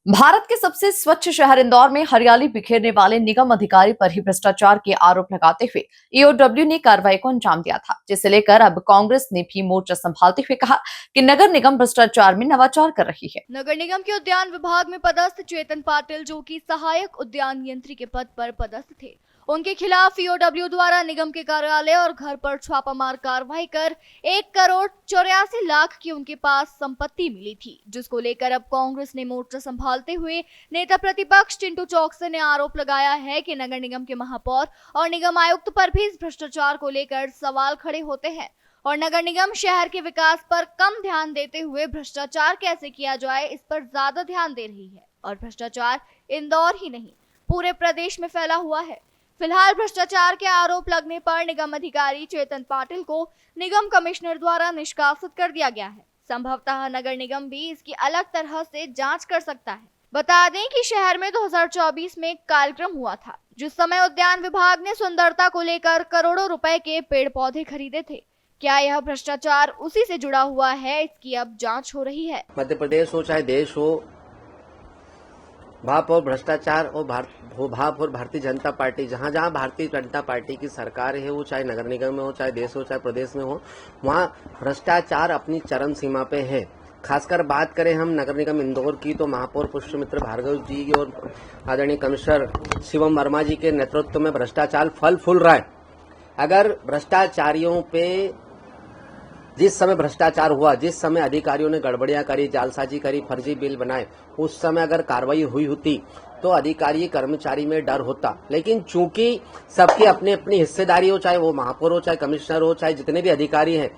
भारत के सबसे स्वच्छ शहर इंदौर में हरियाली बिखेरने वाले निगम अधिकारी पर ही भ्रष्टाचार के आरोप लगाते हुए ईओडब्ल्यू ने कार्रवाई को अंजाम दिया था, जिसे लेकर अब कांग्रेस ने भी मोर्चा संभालते हुए कहा कि नगर निगम भ्रष्टाचार में नवाचार कर रही है। नगर निगम के उद्यान विभाग में पदस्थ चेतन पाटिल, जो कि सहायक उद्यान नियंत्री के पद पर पदस्थ थे, उनके खिलाफ ईओडब्ल्यू द्वारा निगम के कार्यालय और घर पर छापामार कार्रवाई कर 1,84,00,000 की उनके पास संपत्ति मिली थी, जिसको लेकर अब कांग्रेस ने मोर्चा संभालते हुए नेता प्रतिपक्ष चिंटू चौकसे ने आरोप लगाया है कि नगर निगम के महापौर और निगम आयुक्त पर भी इस भ्रष्टाचार को लेकर सवाल खड़े होते हैं और नगर निगम शहर के विकास पर कम ध्यान देते हुए भ्रष्टाचार कैसे किया जाए इस पर ज्यादा ध्यान दे रही है। और भ्रष्टाचार इंदौर ही नहीं पूरे प्रदेश में फैला हुआ है। फिलहाल भ्रष्टाचार के आरोप लगने पर निगम अधिकारी चेतन पाटिल को निगम कमिश्नर द्वारा निष्कासित कर दिया गया है। संभवतः नगर निगम भी इसकी अलग तरह से जांच कर सकता है। बता दें कि शहर में 2024 में एक कार्यक्रम हुआ था, जिस समय उद्यान विभाग ने सुंदरता को लेकर करोड़ों रुपए के पेड़ पौधे खरीदे थे। क्या यह भ्रष्टाचार उसी से जुड़ा हुआ है, इसकी अब जांच हो रही है। मध्य प्रदेश हो चाहे देश हो, भाप और भ्रष्टाचार और भाप और भारतीय जनता पार्टी, जहां जहां भारतीय जनता पार्टी की सरकार है, वो चाहे नगर निगम में हो, चाहे देश हो, चाहे प्रदेश में हो, वहां भ्रष्टाचार अपनी चरम सीमा पे है। खासकर बात करें हम नगर निगम इंदौर की, तो महापौर पुष्पमित्र भार्गव जी और आदरणीय कमिश्नर शिवम वर्मा जी के नेतृत्व में भ्रष्टाचार फल फूल रहा है। अगर भ्रष्टाचारियों पे जिस समय भ्रष्टाचार हुआ, जिस समय अधिकारियों ने गड़बड़ियां करी, जालसाजी करी, फर्जी बिल बनाए, उस समय अगर कार्रवाई हुई होती तो अधिकारी कर्मचारी में डर होता। लेकिन चूंकि सबकी अपनी अपनी हिस्सेदारी हो, चाहे वो महापौर हो, चाहे कमिश्नर हो, चाहे जितने भी अधिकारी हैं,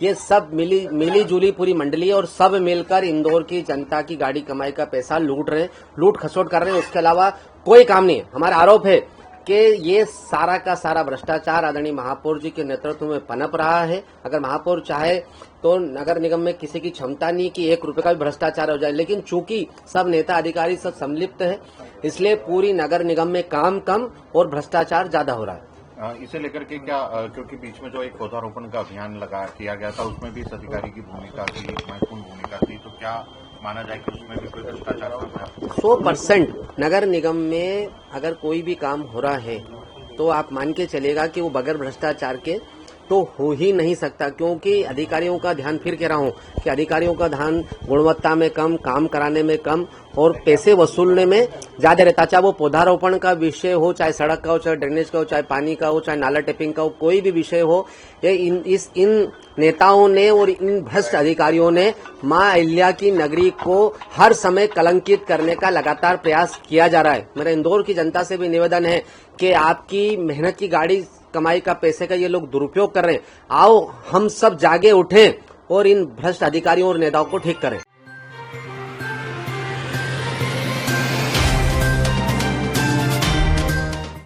ये सब मिली जुली पूरी मंडली है और सब मिलकर इंदौर की जनता की गाड़ी कमाई का पैसा लूट रहे हैं, लूट खसोट कर रहे हैं। उसके अलावा कोई काम नहीं है। हमारा आरोप है कि ये सारा का सारा भ्रष्टाचार आदरणीय महापौर जी के नेतृत्व में पनप रहा है। अगर महापौर चाहे तो नगर निगम में किसी की क्षमता नहीं कि 1 रुपए का भी भ्रष्टाचार हो जाए, लेकिन चूंकि सब नेता अधिकारी सब सम्मिलित है, इसलिए पूरी नगर निगम में काम कम और भ्रष्टाचार ज्यादा हो रहा है। इसे लेकर के क्या, क्योंकि बीच में जो एक पौधारोपण का अभियान किया गया था, उसमें भी इस अधिकारी की भूमिका थी, महत्वपूर्ण भूमिका थी, तो क्या माना जाए कि उसमें भी कोई भ्रष्टाचार हो रहा है? 100% नगर निगम में अगर कोई भी काम हो रहा है तो आप मान के चलेगा कि वो बगैर भ्रष्टाचार के तो हो ही नहीं सकता, क्योंकि अधिकारियों का ध्यान, फिर कह रहा हूं कि अधिकारियों का ध्यान गुणवत्ता में कम, काम कराने में कम और पैसे वसूलने में ज्यादा रहता। चाहे वो पौधारोपण का विषय हो, चाहे सड़क का हो, चाहे ड्रेनेज का हो, चाहे पानी का हो, चाहे नाला टेपिंग का हो, कोई भी विषय हो, ये इन नेताओं ने और इन भ्रष्ट अधिकारियों ने मां अहिल्या की नगरी को हर समय कलंकित करने का लगातार प्रयास किया जा रहा है। मेरा इंदौर की जनता से भी निवेदन है कि आपकी मेहनत की गाड़ी कमाई का पैसे का ये लोग दुरुपयोग कर रहे हैं। आओ हम सब जागे उठें और इन भ्रष्ट अधिकारियों और नेताओं को ठीक करें।